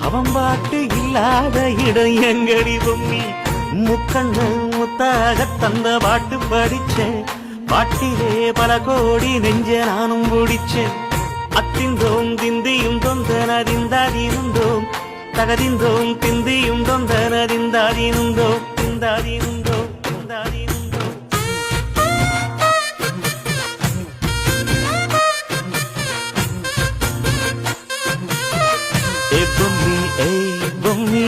அவன் பாட்டு இல்லாத இடம் எங்கடி பொம்மி முக்கண்ணு முத்தாக தந்த பாட்டு படிச்சேன் பாட்டிலே பல கோடி நெஞ்ச நானும் பிடிச்சேன் அத்திந்தோம் திந்தியும் தொந்தனதிந்தாதிருந்தோம் தகதிந்தோம் திந்தியும் தொந்தனதிந்தாதிருந்தோம் திந்தாதிருந்தோம் திந்தாதிருந்தோம் ஏ பொம்மி